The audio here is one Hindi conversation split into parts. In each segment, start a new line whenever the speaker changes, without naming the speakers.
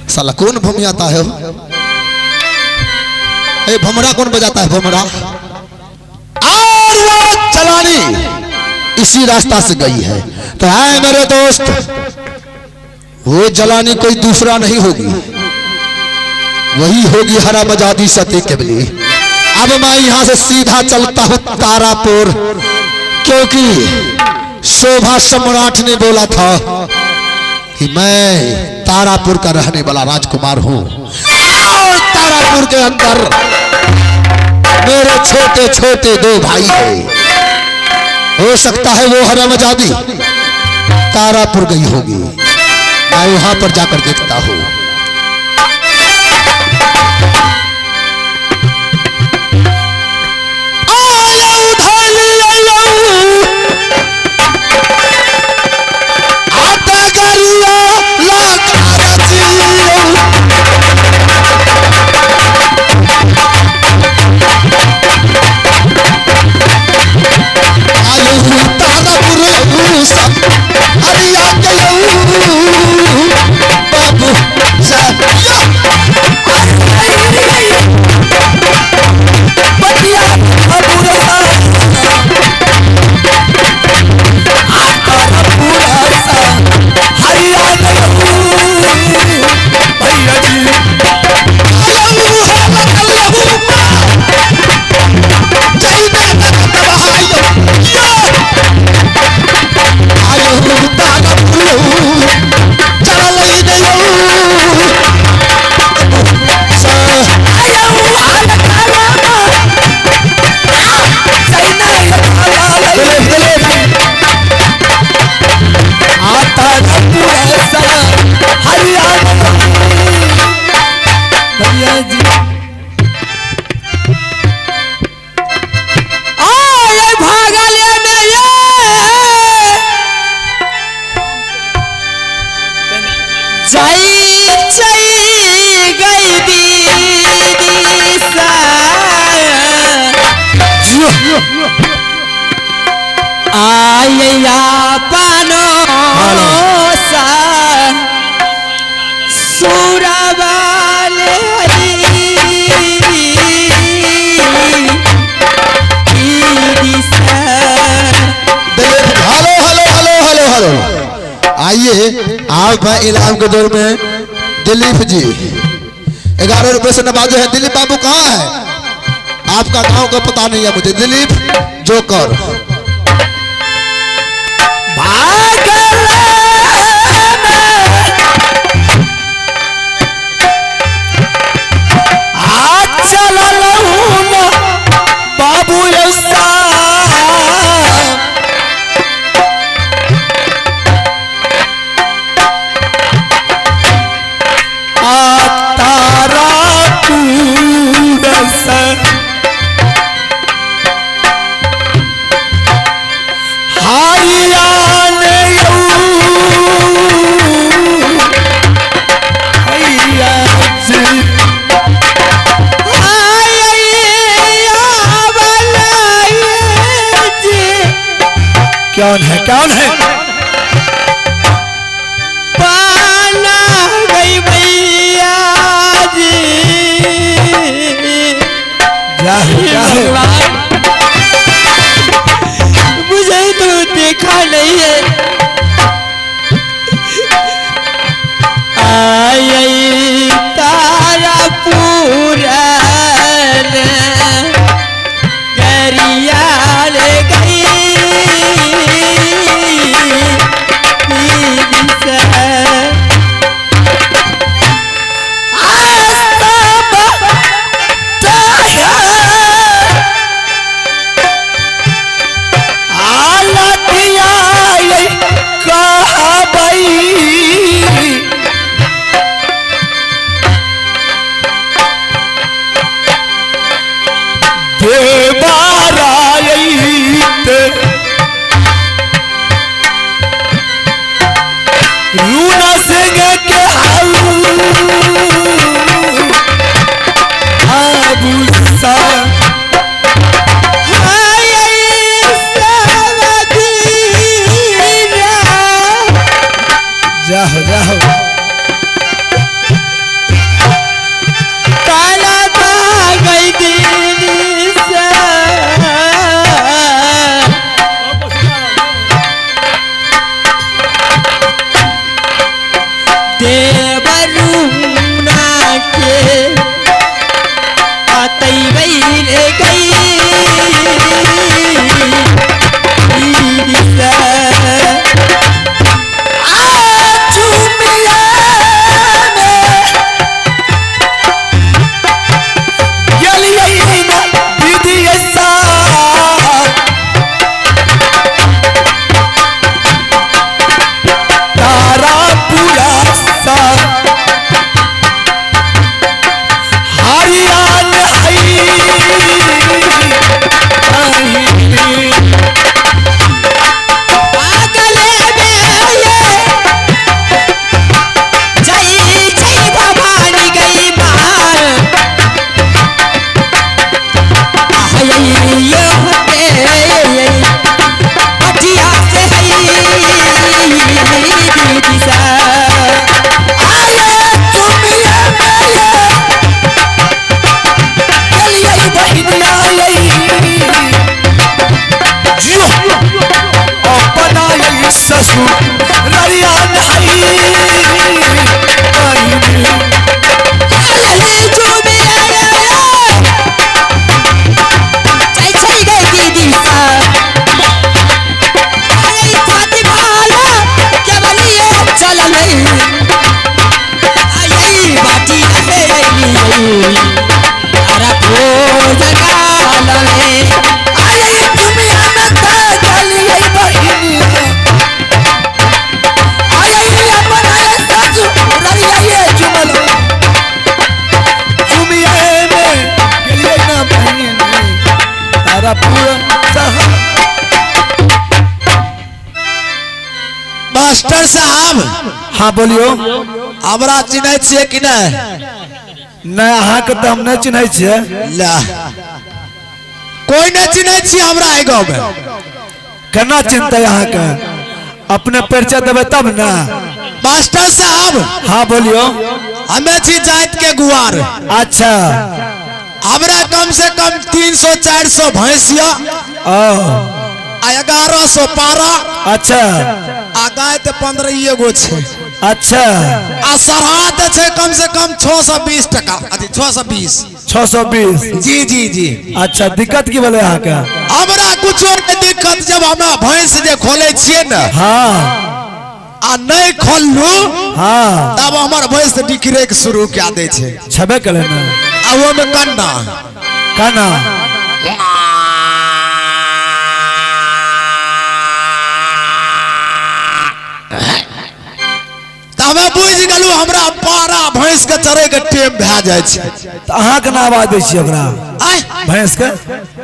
साला कौन भमियाता है? ए भमरा कौन बजाता है? भमरा। और वो चलानी इसी रास्ता से गई है। तो है मेरे दोस्त, वो जलानी कोई दूसरा नहीं होगी, वही होगी हरा मजादी सती केबली। अब मैं यहां से सीधा चलता हूं तारापुर, क्योंकि शोभा सम्राट ने बोला था कि मैं तारापुर का रहने वाला राजकुमार हूं। और तारापुर के अंदर मेरे छोटे छोटे दो भाई हैं। हो सकता है वो हरामजादी तारापुर गई होगी, मैं वहां पर जाकर देखता हूं। आप हैं इलाम के दौर में दिलीप जी 11 रुपए से नवाजे हैं। दिलीप बाबू कहाँ है? आपका गांव का पता नहीं है मुझे। दिलीप जोकर कौन है? कौन है? पाना गई भैया जी। मुझे तो देखा नहीं है। आई तारापुर गरिया गई
जाओ जाओ
काला गई दीदी सा देवरुना के आतई गई रे गई दीदी सा
मास्टर साहब
हाँ बोलियो
हमरा चिन्है छियै कि नहीं
नहीं अहाँ के तो हम नहीं चिन्है छियै
ला कोई नहीं चिन्है छी हमरा ए गांव में
केना चिन्हतै अहाँ के अपने परिचय देबै तब ना
मास्टर साहब
हाँ बोलियो
हमें छी जात के गुआर
अच्छा
हमरा कम से कम 300-400 भैंसिया
ओ
1100 पारा
अच्छा
आ गाय ते 15 गो छे
अच्छा
आ सरहाद छे कम से कम 620 टका अथी 620
620
जी जी जी
अच्छा दिक्कत की बोले यहाँ का
हमरा कुछो के दिक्कत जब हमरा भैंस जे खोले छिए न
हाँ
आ नहीं खोललू
हाँ
तब हमर भैंस डिकरे के शुरू क्या दे छे
छबे करे ना
आ वो में कन्ना
काना
हमें बुझ गलू हमरा पारा भैंस के चरे के टेम भै जाय छे
तो अहाँ के ना आवाज दै छी ओकरा भैंस के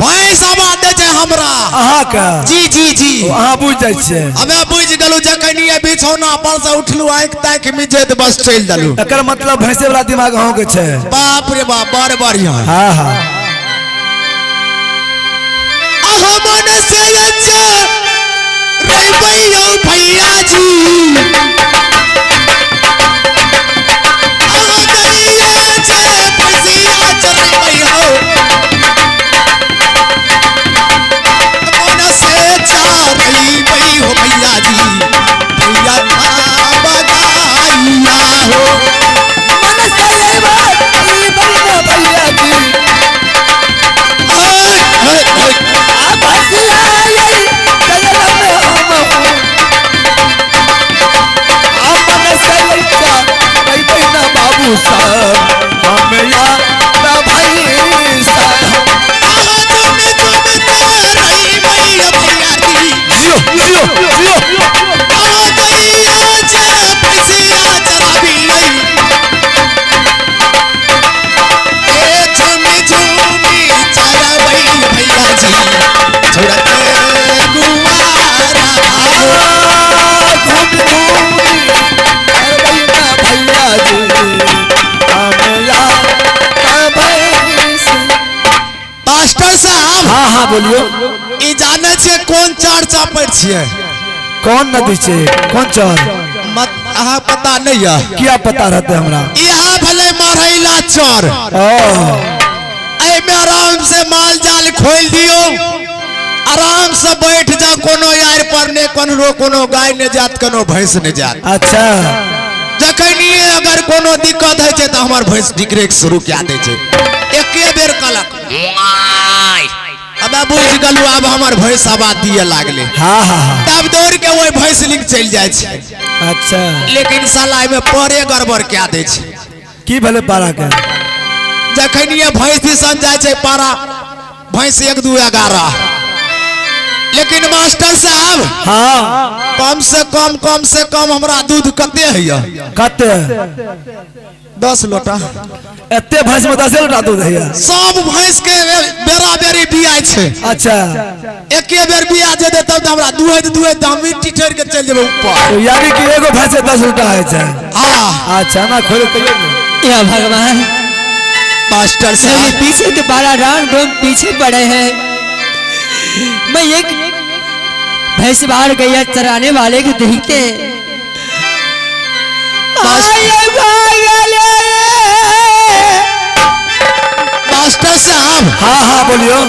भैंस आवाज दे छे हमरा
अहाँ के
जी जी जी
अहाँ बुझ जाय छियै
हमें बुझ गलू जखनिए बिछौना पर से उठलू आंख ताक मिजे त बस चल दलू
एकर मतलब भैंसे वाला दिमाग अहाँ के छे
बाप रे बाप बड़ बढ़िया
हाँ हाँ
मन से अच्छा रहबै यौ भैया जी
हाँ बोलियो
ई जाने छे कौन चार चापर छिए
कौन नदी छे कौन चौर
मत अहाँ पता नहीं है
क्या पता रहते हमरा?
यहाँ भले मरैला चोर में आराम से माल जाल खोल दियो, आराम से बैठ जा, कोनो यार पर ने कोनो गाय ने जात कोनो भैंस ने जात।
अच्छा
जखनिए अगर कोनो दिक्कत है छे तो हमार भैंस डिक्रेक शुरू क्या दे छे, एके बेर कलक अब बुझ गलू, अब हमार भैंस आवाज दिए लागले।
हाँ हाँ
तब दौड़ के वो भैंस लिंक चल जाए छे।
अच्छा
लेकिन साला में परे गड़बड़ क्या दे छे
की भले पारा के
जखनिए भैंस दिसन जाए छे पारा भैंस 1 2 11। लेकिन मास्टर साहब
हाँ
कम से कम हमरा दूध कते है?
कते
10 लोटा।
एते भैंस में 10 लोटा दूध है?
सब भैंस के बेरा बेरी बिया छे।
अच्छा
एके बेर बिया जे दे तब हमरा दुहे हम मिट्टी ठेर के चल जेबे ऊपर।
तो यानी कि एगो भैंस 10 लोटा है छे?
हां
अच्छा ना खोले तो
या भगवान
मास्टर साहब
पीछे तो 12 राउंड पीछे पड़े हैं। मैं एक भैंस बाहर गैया चराने वाले को देखते
मास्टर साहब।
हाँ हाँ बोलियो।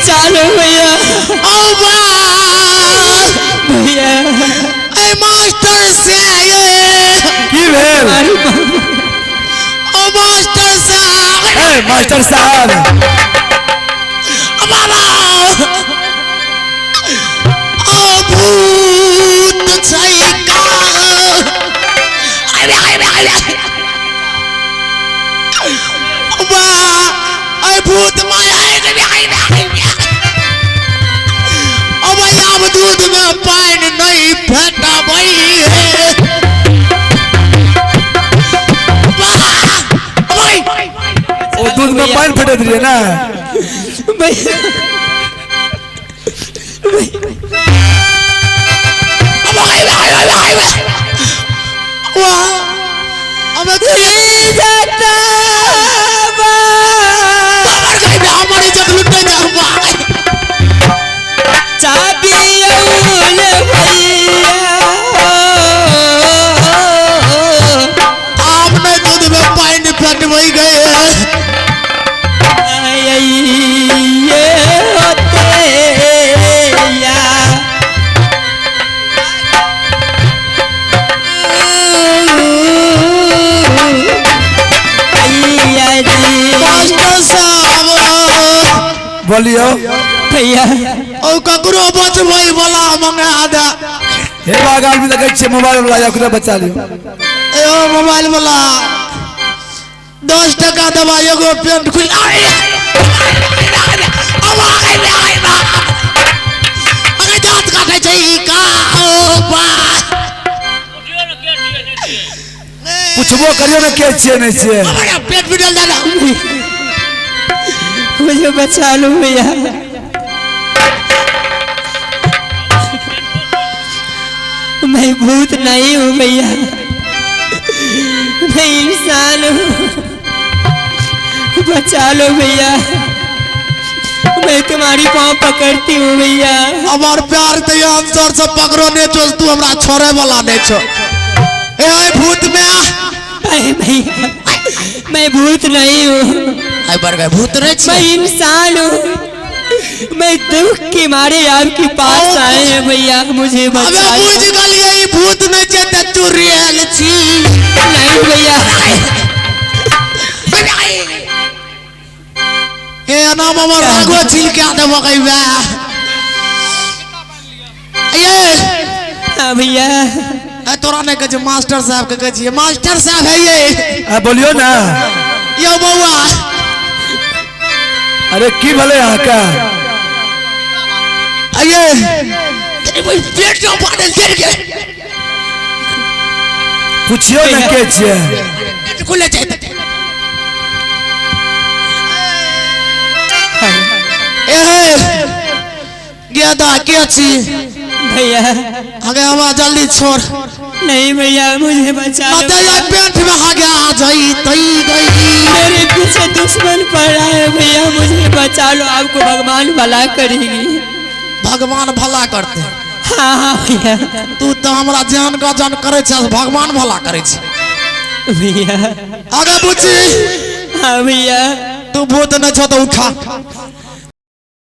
चालू भैया भैया
मास्टर से
की भेल?
मास्टर साहब
मास्टर साहब
भूत छै भूत माया अब दूध में पानी नहीं फेंटा
वो दूध में पानी फेंटे दिए ना
हमारी जब लुटे जाऊंगा आपने दूध में पानी फेंट वही गए
बोलियो
भैया
और ककरो बचबई वाला मंगा दे
हे बागाल में लगे छे मोबाइल वाला या कुछ बचा लियो
ए मोबाइल वाला 10 टका दवा एगो पेंट खुल अरे दांत काटे छै का बा
पूछबो करियो ना के छे नहीं छे
पेट पिटल जाला
मुझे बचा लो भैया मैं भूत नहीं हूँ भैया मैं इंसान हूँ बचा लो भैया, मैं तुम्हारी पाँव पकड़ती हूँ भैया।
हमार प्यार ते आंसर से पकड़ो ने छो, तू हमरा छोड़े वाला ने छो। ए भूत में
अरे भैया, मैं भूत नहीं हूँ,
आई बर गए भूत रे
मैं इंसान हूँ। मैं दुख के मारे आपके पास आए हैं भैया, मुझे बचा
अबे
लो।
बुझ गलिए ई भूत ने जेते तू रियल छी।
नहीं भैया,
ए नाम हमर रागो छिल के देबो कइबा। ये
हाँ भैया,
ए तोरा ने कह मास्टर साहब के कह मास्टर साहब है ये।
बोलियो ना।
यो बउआ
अरे की भले यहाँ का
ये तेरे कोई पेट जो पाने चल के
पूछियो ना के छिए
पेट खुले जाते ए गेदा के छी
भैया
आगे हवा जल्दी छोड़।
नहीं भैया, मुझे बचा लो।
तेरे पेट में आ गया जाई तई गई।
मेरे पीछे दुश्मन पड़ा है भैया, मुझे बचा लो, आपको भगवान भला करेगी।
भगवान भला करते।
हाँ हाँ भैया।
तू तो हमरा जान का जान करे छ, भगवान भला करे छ
भैया।
आगे पूछी।
हाँ भैया।
तू भूत न छो तो उठा।